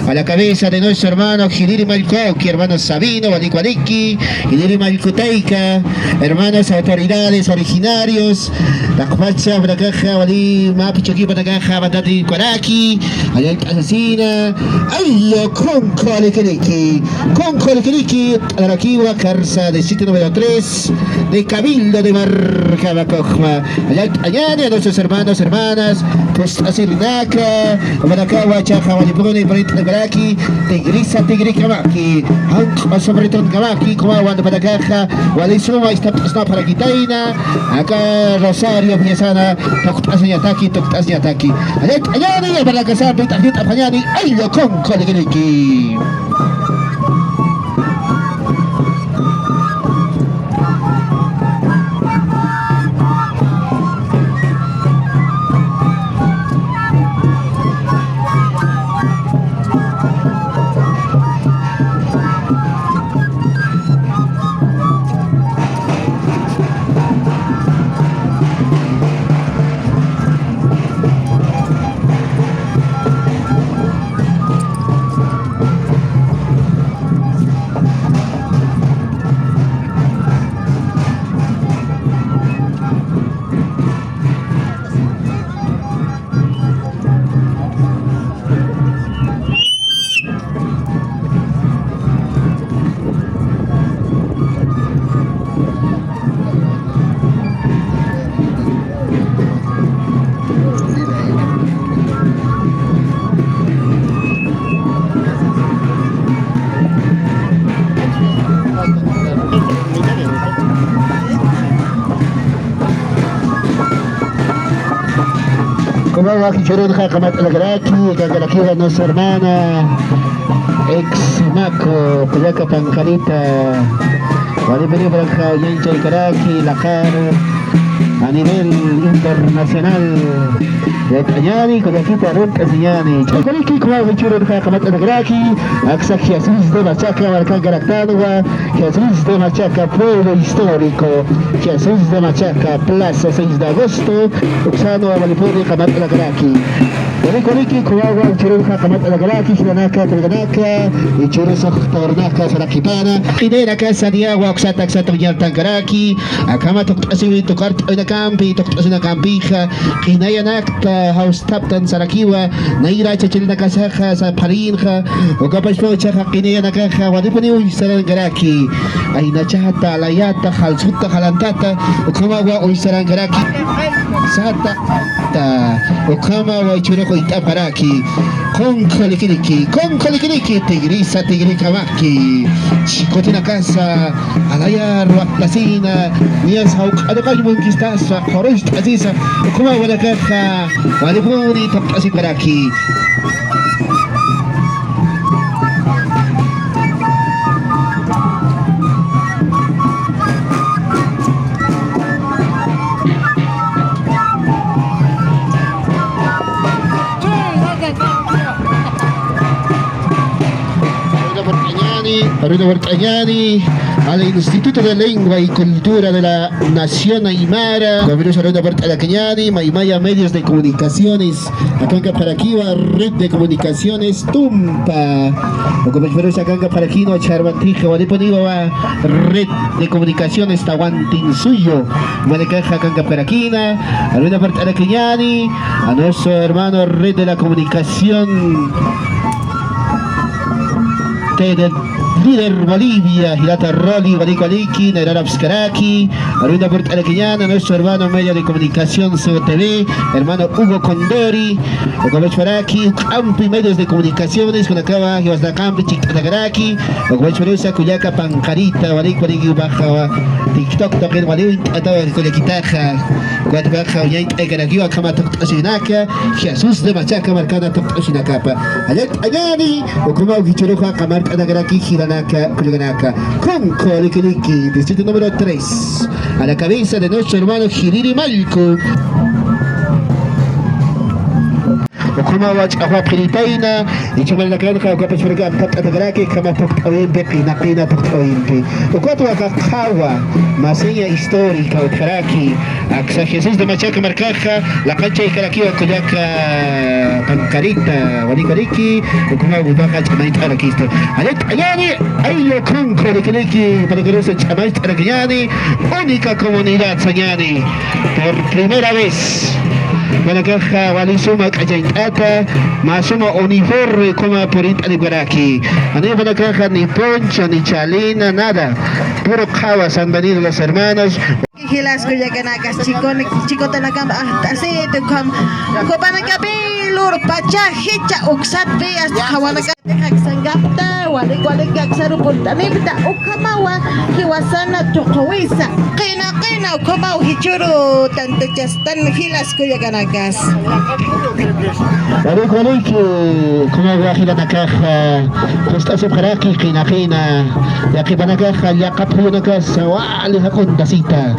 a la cabeza de nuestro hermano Giliri Malcoqui, hermano Sabino, Walicualiqui, Giliri Malcuteica, hermanos autoridades originarios, la Cupacha, Bracaja, Wali, Mapichoqui, Bracaja, Batati, Cuaraki, Ayal Asesina, Ayo, con Colequeriqui, Araquiwa, Carza, de sitio número 3, de Cabildo de Marcabacojma, Ayal, a nuestros hermanos, hermanas, pues Asirinaca, Maracawa, Chaja, Walipone, Bonita Baraki, Tigrisa, Tigrikamaki, Hank, Sobreton Kamaki, Kumawan, Baracaja, Walisuma, está para Quitaina, acá Rosario, Piesana, Toctasniataki, Toctasniataki, Ayani, para casar, Pitajita, Payani, Ayo, con Colequeriqui. Como Kichurunja, Kamat Alagraki, Gagalakiwa, nuestra hermana, ex Maco, Cuyaca Pancarita, Guadiperi Branja, Yancha y Karaki, Lajar, a nivel internacional, Yatayani, Cuyaquita, Runca, Siñani, Chacariki, como Kichurunja, Kamat Alagraki, Axac Jesús de Machaca, Barcan Garactanua, Jesús de Machaca, pueblo histórico, Jesús de Machaca, Plaza 6 de agosto, Uxano, Amalipuri, Kamat Alagraki. Walicualiqui, Kuawa, Churunja, Kamat Alagraki, Hiranaka, Telganaka, y Churuso, Tornaca, Sarakipana, Hinera, Sadiagua, Oxata, Xata, Villartancaraki, Akama, Toctasi, Tocart, Oinacampi, Toctasina Campija, Hinayanacta, House Taptan, Sarakiwa, Naira, Chachilina Casaja, Saparinja, Ocapaspo, Chaja, Hinayanakaja, Wadipuni, Sarangaraki, Ainachata, Layata, Halsuta, Halantata, Okamawa, Uisarangaraki, Sata, Okamawa, Chureco, Itaparaki, con Colequiriqui, Tigrisa, Tigrikamaki, Chicotina Casa, Alaya, Ruaclacina, Nias, Adocay, Monquistasa, Horost, Aziza, Okamawa, la Caja, Walipuni, Tocasiparaki. Arruino Bertañani, al Instituto de Lengua y Cultura de la Nación Aymara, Gabriel Arruino Bertañani, Maimaya Medios de Comunicaciones, Acanca Paraquiva, Red de Comunicaciones, Tumpa, Ocupes Acanca Paraquino, Charvantija, Wadiponiva, Red de Comunicaciones, Tahuantin Suyo, Malecaja, Acanca Paraquina, Arruino Bertañani, a nuestro hermano Red de la Comunicación, líder Bolivia, Hirata Roli, Walicualiqui, Nairara Abscaraki, Arruina Portalaquiñana, nuestro hermano medio de comunicación COTV, hermano Hugo Condori, Ocabachparaki, Campi, medios de comunicaciones, con acaba, Campi, Chicatagaraki, Ocabachparusa, Cuyaca, Pancarita, Walicualiqui, Baja, TikTok, Token, Waliwin, Ataba, Colequitaja, Guatbaja, Oñait, Egaragiwa, Kama, Toctasinaka, Jesús de Machaca, Marcana, Toctasinacapa, Ayani, Ocuma, Gichuruja, Kamar, Anagaraki, Hiranaka, Kuliganaka, con Colequiriqui, distrito número 3, a la cabeza de nuestro hermano Giliri Malco. kumawaj ako pinitayna ichamal na kan ka kapag suraga ang tatatagaraki kama tuktawin bepi nakina tuktawin pi ukwato akakawa masaya story ka utkaraki aksa Jesus de machaka markaja la cancha y karaki kujaka pankarita walikariki ukumaw baka chamait arakisto alit ayani ayo kung kolikariki panagarosa chamait aragayani única comunidad Sañani por primera vez Manakaja walisuma kajaitata masuma uniforme como por Guaraki. Ani manakaja ni poncho ni chalina nada. Puro kawas han venido los hermanos. Hilas ko ya kanakas chiko talaga asi ito kam ko pa nagkabilur pacha hicha uksat be as kawana ka sanggapta walik kag sarupon tani bita ukamawa hiwasana tukawisa kina ukamaw hichuru tanto jastan hilas ko ya kanakas Walik kumawa hila nakaja kusta subharaki kina yakibanakaja yakapyo nakas wali hakon dasita